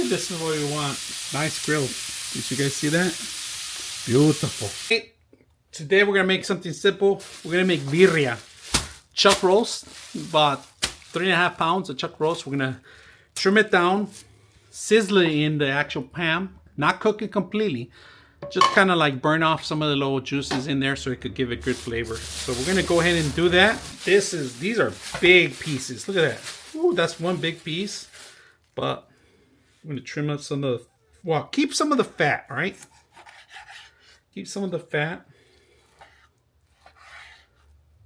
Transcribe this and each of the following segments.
this is what we want. Nice grill. Did you guys see that? Beautiful. Okay. Today we're gonna make something simple. We're gonna make birria. Chuck roast, about 3.5 pounds of chuck roast. We're gonna trim it down, sizzle it in the actual pan, not cook it completely. Just kind of like burn off some of the little juices in there so it could give it good flavor. So we're gonna go ahead and do that. These are big pieces. Look at that. Ooh, that's one big piece. But I'm gonna trim up some of the, well, keep some of the fat, right? Keep some of the fat.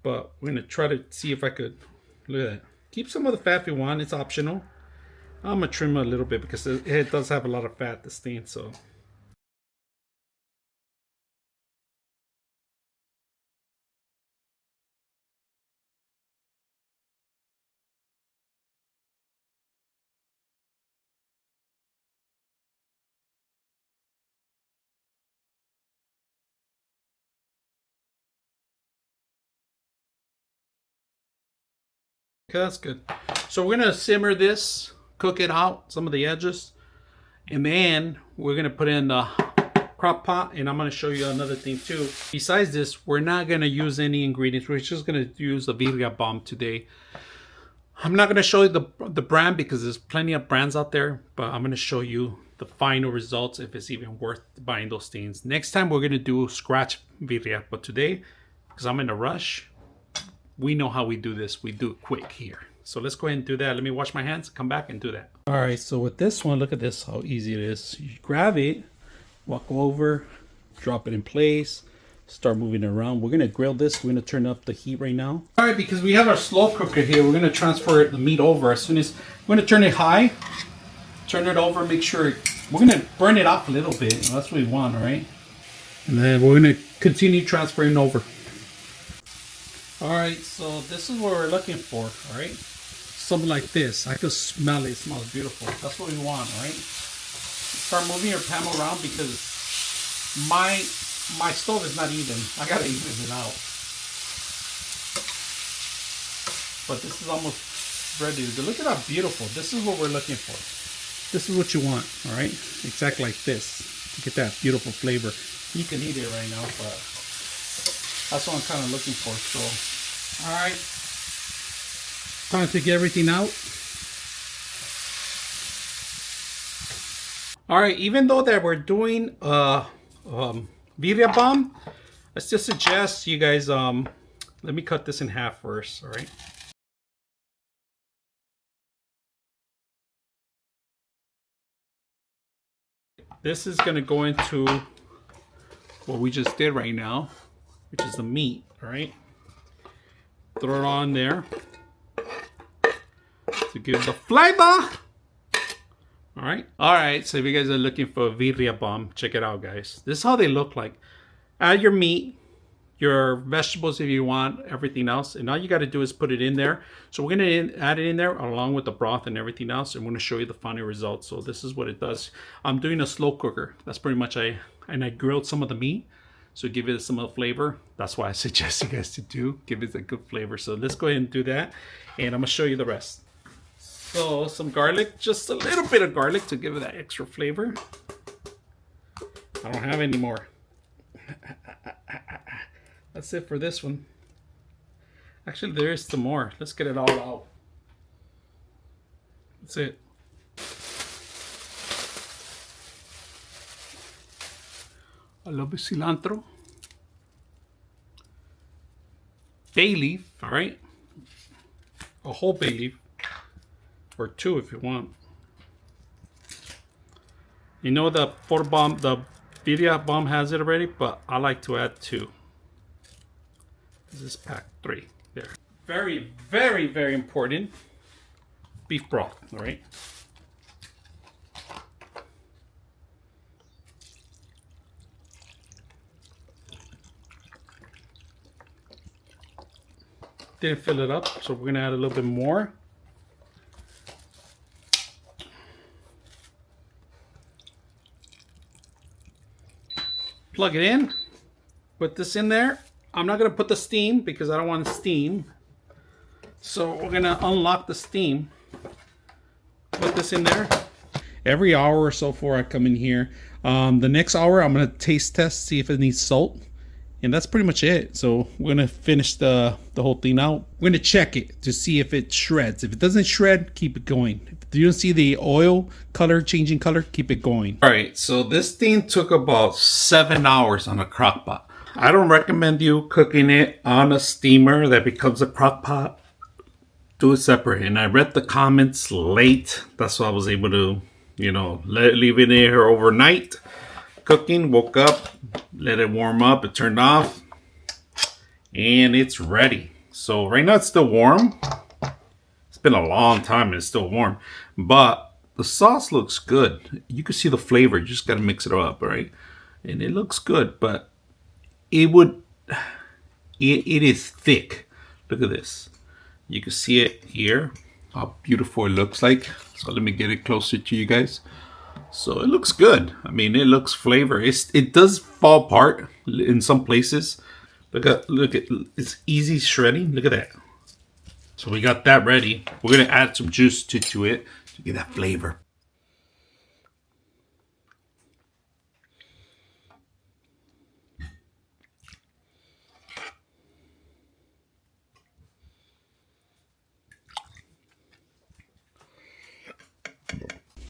But we're gonna try to see if I could, look at that. Keep some of the fat if you want, it's optional. I'm gonna trim it a little bit because it does have a lot of fat, this thing, so. Okay, that's good. So we're gonna simmer this, cook it out, some of the edges, and then we're gonna put it in the crock pot, and I'm gonna show you another thing too. Besides this, we're not gonna use any ingredients. We're just gonna use the birria bomb today. I'm not gonna show you the brand because there's plenty of brands out there, but I'm gonna show you the final results if it's even worth buying those things. Next time we're gonna do scratch birria, but today, because I'm in a rush, we know how we do this. We do it quick here. So let's go ahead and do that. Let me wash my hands, come back and do that. All right, so with this one, look at this, how easy it is. You grab it, walk over, drop it in place, start moving it around. We're gonna grill this. We're gonna turn up the heat right now. All right, because we have our slow cooker here, we're gonna transfer the meat over. As soon as, we're gonna turn it high, turn it over, make sure, we're gonna burn it off a little bit. That's what we want, all right? And then we're gonna continue transferring over. All right, so this is what we're looking for, all right? Something like this. I can smell it. It smells beautiful. That's what we want, all right? Start moving your pan around because my stove is not even. I gotta even it out. But this is almost ready to go. Look at how beautiful. This is what we're looking for. This is what you want, all right? Exactly like this. To get that beautiful flavor. You can eat it right now, but that's what I'm kind of looking for. So, all right, time to get everything out. All right, even though that we're doing birria bomb, I still suggest you guys let me cut this in half first. All right. This is gonna go into what we just did right now, which is the meat, all right? Throw it on there to give the flavor. All right. All right, so if you guys are looking for a birria bomb, check it out, guys. This is how they look like. Add your meat, your vegetables if you want, everything else, and all you gotta do is put it in there. So we're gonna add it in there along with the broth and everything else, and I'm gonna show you the final results. So this is what it does. I'm doing a slow cooker. That's pretty much I grilled some of the meat. So give it some flavor. That's why I suggest you guys to do. Give it a good flavor. So let's go ahead and do that. And I'm gonna show you the rest. So some garlic, just a little bit of garlic to give it that extra flavor. I don't have any more. That's it for this one. Actually, there is some more. Let's get it all out. That's it. A little bit cilantro, bay leaf, all right, a whole bay leaf, or 2 if you want. You know the birria bomb has it already, but I like to add 2. This is pack 3 there. Very, very, very important. Beef broth, all right. Didn't fill it up, so we're gonna add a little bit more. Plug it in, put this in there. I'm not gonna put the steam because I don't want to steam. So we're gonna unlock the steam, put this in there, every hour or so before I come in here. The next hour, I'm gonna taste test, see if it needs salt. And that's pretty much it. So we're gonna finish the whole thing out. We're gonna check it to see if it shreds. If it doesn't shred, keep it going. If you don't see the oil color changing color, keep it going. All right, so this thing took about 7 hours on a crock pot. I don't recommend you cooking it on a steamer that becomes a crock pot. Do it separate. And I read the comments late. That's why I was able to, leave it in here overnight. Cooking, woke up, let it warm up, it turned off, and it's ready. So right now it's still warm. It's been a long time and it's still warm, but the sauce looks good. You can see the flavor, you just gotta mix it up, right? And it looks good, but it is thick. Look at this. You can see it here, how beautiful it looks like. So let me get it closer to you guys. So it looks good. I mean, it looks flavor. It does fall apart in some places. Look at it's easy shredding. Look at that. So we got that ready. We're gonna add some juice to it to get that flavor.